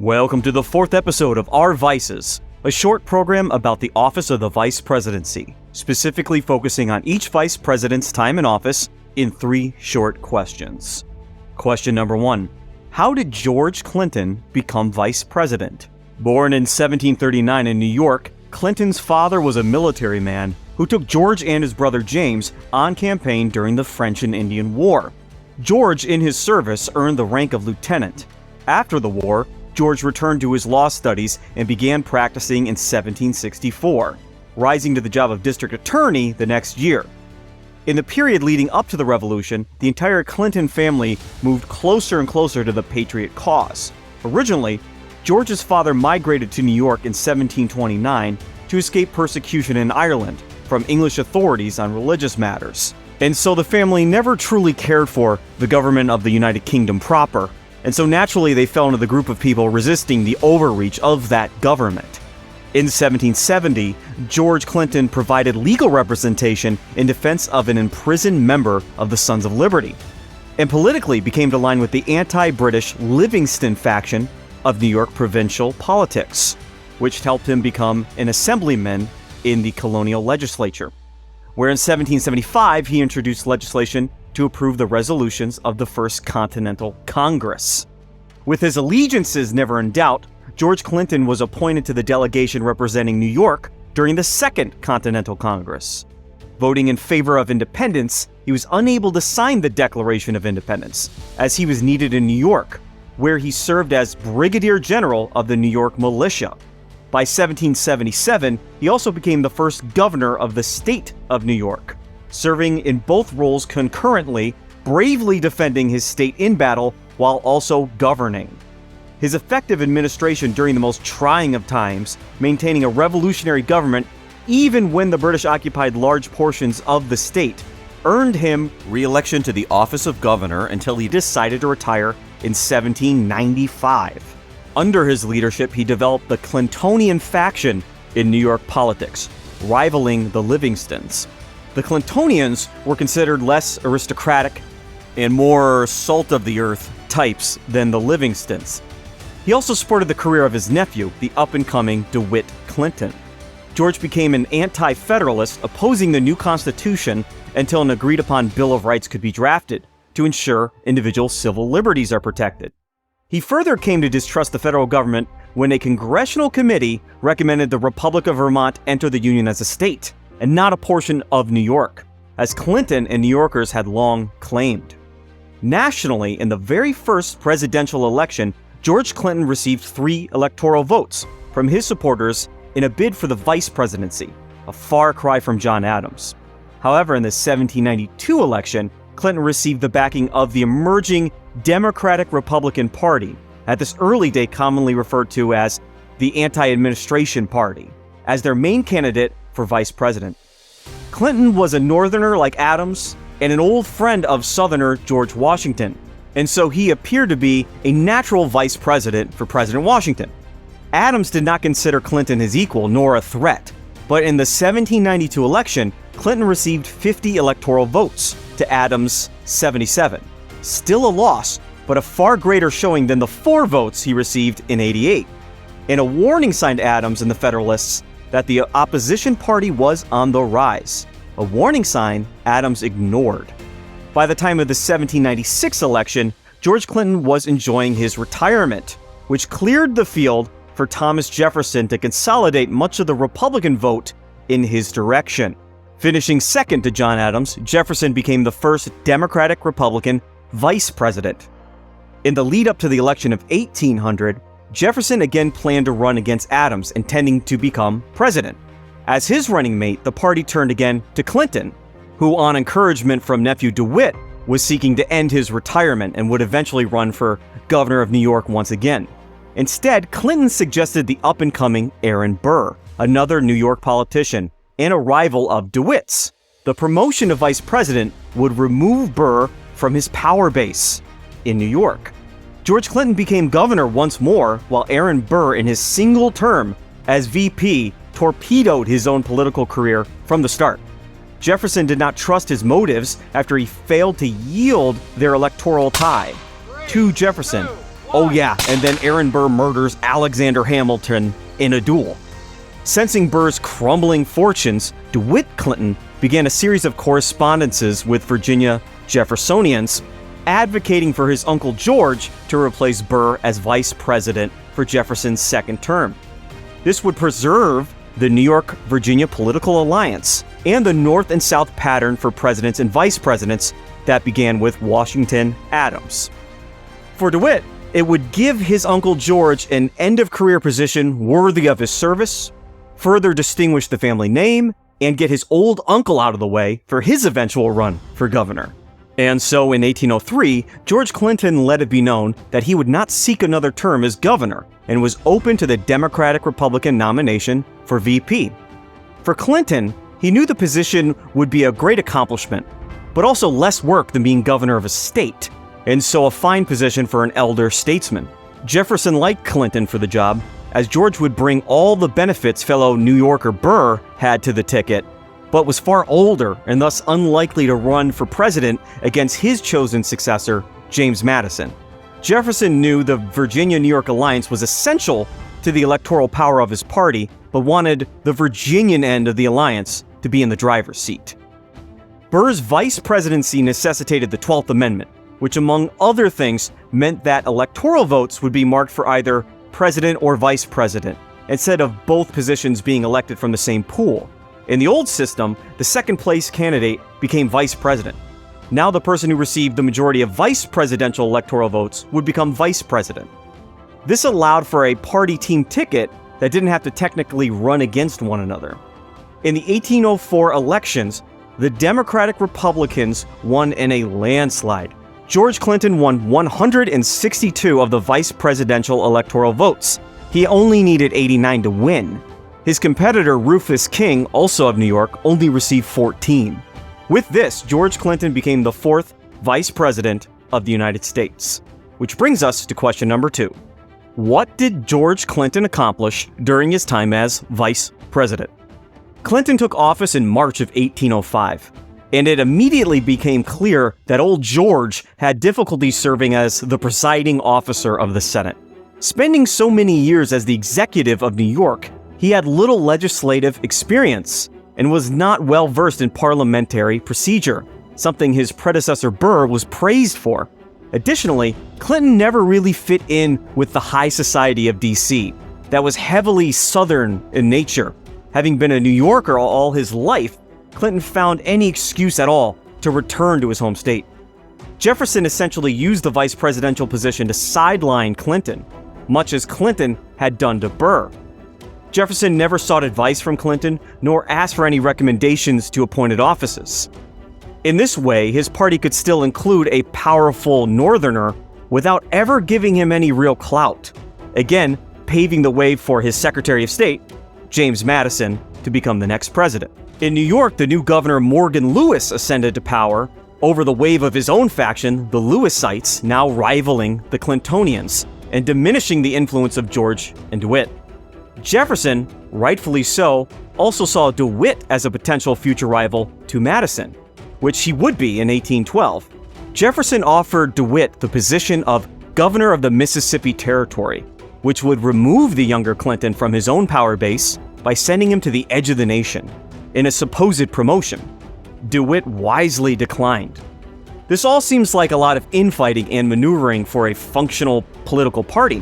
Welcome to the fourth episode of Our Vices, a short program about the office of the Vice Presidency, specifically focusing on each Vice President's time in office in 3 short questions. Question number 1. How did George Clinton become Vice President? Born in 1739 in New York, Clinton's father was a military man who took George and his brother James on campaign during the French and Indian War. George, in his service, earned the rank of lieutenant. After the war, George returned to his law studies and began practicing in 1764, rising to the job of district attorney the next year. In the period leading up to the Revolution, the entire Clinton family moved closer and closer to the Patriot cause. Originally, George's father migrated to New York in 1729 to escape persecution in Ireland from English authorities on religious matters. And so the family never truly cared for the government of the United Kingdom proper. And so naturally they fell into the group of people resisting the overreach of that government. In 1770, George Clinton provided legal representation in defense of an imprisoned member of the Sons of Liberty, and politically became aligned with the anti-British Livingston faction of New York provincial politics, which helped him become an assemblyman in the colonial legislature, where in 1775 he introduced legislation to approve the resolutions of the First Continental Congress. With his allegiances never in doubt, George Clinton was appointed to the delegation representing New York during the Second Continental Congress. Voting in favor of independence, he was unable to sign the Declaration of Independence, as he was needed in New York, where he served as Brigadier General of the New York Militia. By 1777, he also became the first governor of the state of New York, serving in both roles concurrently, bravely defending his state in battle while also governing. His effective administration during the most trying of times, maintaining a revolutionary government even when the British occupied large portions of the state, earned him re-election to the office of governor until he decided to retire in 1795. Under his leadership, he developed the Clintonian faction in New York politics, rivaling the Livingstons. The Clintonians were considered less aristocratic and more salt-of-the-earth types than the Livingstons. He also supported the career of his nephew, the up-and-coming DeWitt Clinton. George became an anti-federalist, opposing the new Constitution until an agreed-upon Bill of Rights could be drafted to ensure individual civil liberties are protected. He further came to distrust the federal government when a congressional committee recommended the Republic of Vermont enter the Union as a state, and not a portion of New York, as Clinton and New Yorkers had long claimed. Nationally, in the very first presidential election, George Clinton received 3 electoral votes from his supporters in a bid for the vice presidency, a far cry from John Adams. However, in the 1792 election, Clinton received the backing of the emerging Democratic-Republican Party, at this early day commonly referred to as the Anti-Administration Party, as their main candidate for vice president. Clinton was a Northerner like Adams and an old friend of Southerner George Washington, and so he appeared to be a natural vice president for President Washington. Adams did not consider Clinton his equal nor a threat, but in the 1792 election, Clinton received 50 electoral votes to Adams' 77. Still a loss, but a far greater showing than the 4 votes he received in 88, and a warning sign to Adams and the Federalists that the opposition party was on the rise, a warning sign Adams ignored. By the time of the 1796 election, George Clinton was enjoying his retirement, which cleared the field for Thomas Jefferson to consolidate much of the Republican vote in his direction. Finishing second to John Adams, Jefferson became the first Democratic-Republican vice president. In the lead up to the election of 1800, Jefferson again planned to run against Adams, intending to become president. As his running mate, the party turned again to Clinton, who, on encouragement from nephew DeWitt, was seeking to end his retirement and would eventually run for governor of New York once again. Instead, Clinton suggested the up-and-coming Aaron Burr, another New York politician and a rival of DeWitt's. The promotion to vice president would remove Burr from his power base in New York. George Clinton became governor once more, while Aaron Burr, in his single term as VP, torpedoed his own political career from the start. Jefferson did not trust his motives after he failed to yield their electoral tie to Jefferson, Oh yeah, and then Aaron Burr murders Alexander Hamilton in a duel. Sensing Burr's crumbling fortunes, DeWitt Clinton began a series of correspondences with Virginia Jeffersonians, advocating for his uncle George to replace Burr as vice president for Jefferson's second term. This would preserve the New York-Virginia political alliance and the North and South pattern for presidents and vice presidents that began with Washington Adams. For DeWitt, it would give his uncle George an end-of-career position worthy of his service, further distinguish the family name, and get his old uncle out of the way for his eventual run for governor. And so in 1803, George Clinton let it be known that he would not seek another term as governor and was open to the Democratic-Republican nomination for VP. For Clinton, he knew the position would be a great accomplishment, but also less work than being governor of a state, and so a fine position for an elder statesman. Jefferson liked Clinton for the job, as George would bring all the benefits fellow New Yorker Burr had to the ticket, but was far older and thus unlikely to run for president against his chosen successor, James Madison. Jefferson knew the Virginia-New York alliance was essential to the electoral power of his party, but wanted the Virginian end of the alliance to be in the driver's seat. Burr's vice presidency necessitated the 12th Amendment, which among other things meant that electoral votes would be marked for either president or vice president, instead of both positions being elected from the same pool. In the old system, the second-place candidate became vice president. Now the person who received the majority of vice presidential electoral votes would become vice president. This allowed for a party team ticket that didn't have to technically run against one another. In the 1804 elections, the Democratic Republicans won in a landslide. George Clinton won 162 of the vice presidential electoral votes. He only needed 89 to win. His competitor, Rufus King, also of New York, only received 14. With this, George Clinton became the fourth vice president of the United States. Which brings us to question number 2. What did George Clinton accomplish during his time as vice president? Clinton took office in March of 1805, and it immediately became clear that old George had difficulty serving as the presiding officer of the Senate. Spending so many years as the executive of New York, he had little legislative experience and was not well versed in parliamentary procedure, something his predecessor Burr was praised for. Additionally, Clinton never really fit in with the high society of D.C. that was heavily Southern in nature. Having been a New Yorker all his life, Clinton found any excuse at all to return to his home state. Jefferson essentially used the vice presidential position to sideline Clinton, much as Clinton had done to Burr. Jefferson never sought advice from Clinton, nor asked for any recommendations to appointed offices. In this way, his party could still include a powerful Northerner without ever giving him any real clout, again, paving the way for his Secretary of State, James Madison, to become the next president. In New York, the new governor Morgan Lewis ascended to power over the wave of his own faction, the Lewisites, now rivaling the Clintonians, and diminishing the influence of George and DeWitt. Jefferson, rightfully so, also saw DeWitt as a potential future rival to Madison, which he would be in 1812. Jefferson offered DeWitt the position of governor of the Mississippi Territory, which would remove the younger Clinton from his own power base by sending him to the edge of the nation in a supposed promotion. DeWitt wisely declined. This all seems like a lot of infighting and maneuvering for a functional political party.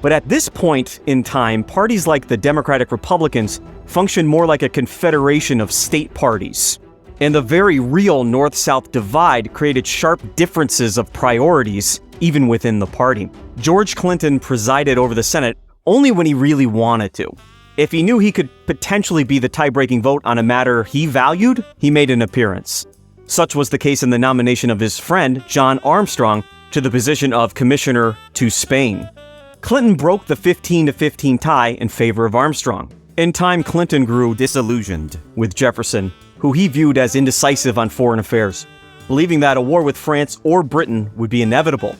But at this point in time, parties like the Democratic Republicans function more like a confederation of state parties. And the very real North-South divide created sharp differences of priorities even within the party. George Clinton presided over the Senate only when he really wanted to. If he knew he could potentially be the tie-breaking vote on a matter he valued, he made an appearance. Such was the case in the nomination of his friend, John Armstrong, to the position of Commissioner to Spain. Clinton broke the 15-15 tie in favor of Armstrong. In time, Clinton grew disillusioned with Jefferson, who he viewed as indecisive on foreign affairs, believing that a war with France or Britain would be inevitable.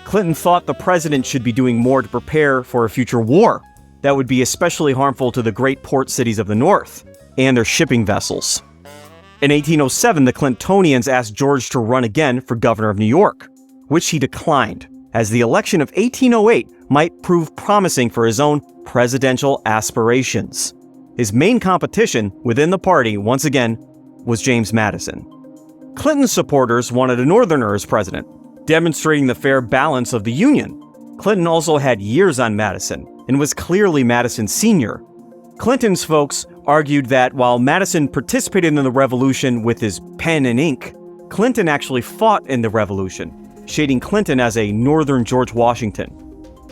Clinton thought the president should be doing more to prepare for a future war that would be especially harmful to the great port cities of the North and their shipping vessels. In 1807, the Clintonians asked George to run again for governor of New York, which he declined, as the election of 1808 might prove promising for his own presidential aspirations. His main competition within the party, once again, was James Madison. Clinton's supporters wanted a Northerner as president, demonstrating the fair balance of the Union. Clinton also had years on Madison and was clearly Madison's senior. Clinton's folks argued that while Madison participated in the revolution with his pen and ink, Clinton actually fought in the revolution, shading Clinton as a Northern George Washington.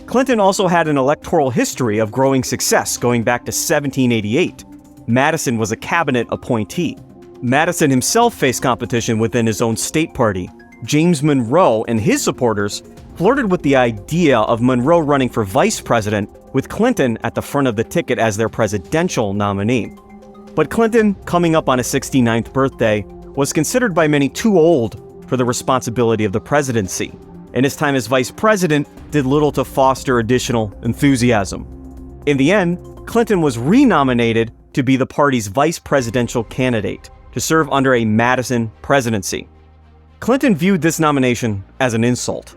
Clinton also had an electoral history of growing success going back to 1788. Madison was a cabinet appointee. Madison himself faced competition within his own state party. James Monroe and his supporters flirted with the idea of Monroe running for vice president, with Clinton at the front of the ticket as their presidential nominee. But Clinton, coming up on his 69th birthday, was considered by many too old for the responsibility of the presidency, and his time as vice president did little to foster additional enthusiasm. In the end, Clinton was renominated to be the party's vice presidential candidate to serve under a Madison presidency. Clinton viewed this nomination as an insult,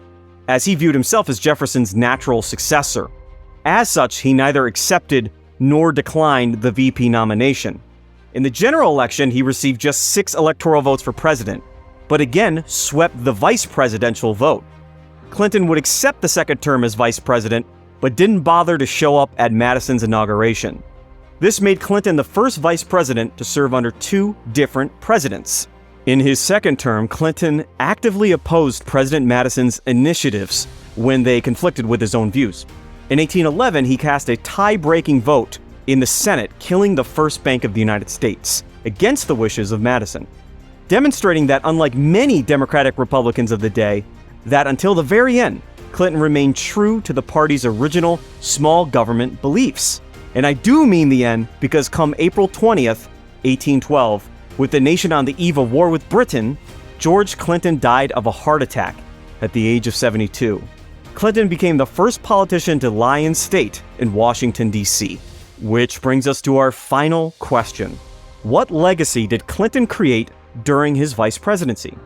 as he viewed himself as Jefferson's natural successor. As such, he neither accepted nor declined the VP nomination. In the general election, he received just 6 electoral votes for president, but again swept the vice presidential vote. Clinton would accept the second term as vice president, but didn't bother to show up at Madison's inauguration. This made Clinton the first vice president to serve under 2 different presidents. In his second term, Clinton actively opposed President Madison's initiatives when they conflicted with his own views. In 1811, he cast a tie-breaking vote in the Senate, killing the first bank of the United States, against the wishes of Madison, demonstrating that unlike many Democratic Republicans of the day, that until the very end, Clinton remained true to the party's original small government beliefs. And I do mean the end, because come April 20th, 1812, with the nation on the eve of war with Britain, George Clinton died of a heart attack at the age of 72. Clinton became the first politician to lie in state in Washington, D.C. Which brings us to our final question. What legacy did Clinton create during his vice presidency?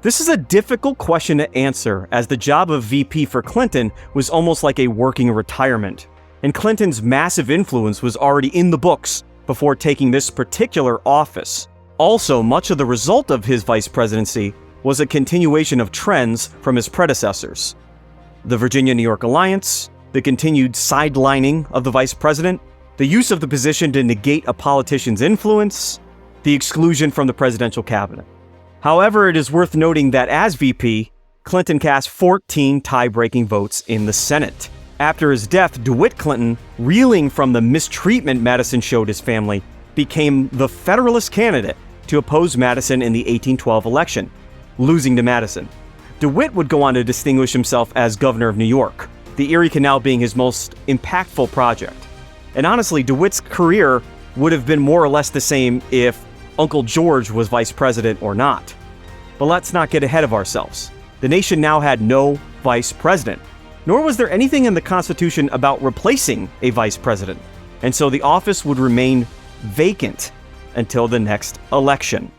This is a difficult question to answer, as the job of VP for Clinton was almost like a working retirement, and Clinton's massive influence was already in the books before taking this particular office. Also, much of the result of his vice presidency was a continuation of trends from his predecessors. The Virginia-New York alliance, the continued sidelining of the vice president, the use of the position to negate a politician's influence, the exclusion from the presidential cabinet. However, it is worth noting that as VP, Clinton cast 14 tie-breaking votes in the Senate. After his death, DeWitt Clinton, reeling from the mistreatment Madison showed his family, became the Federalist candidate to oppose Madison in the 1812 election, losing to Madison. DeWitt would go on to distinguish himself as governor of New York, the Erie Canal being his most impactful project. And honestly, DeWitt's career would have been more or less the same if Uncle George was vice president or not. But let's not get ahead of ourselves. The nation now had no vice president, nor was there anything in the Constitution about replacing a vice president, and so the office would remain vacant until the next election.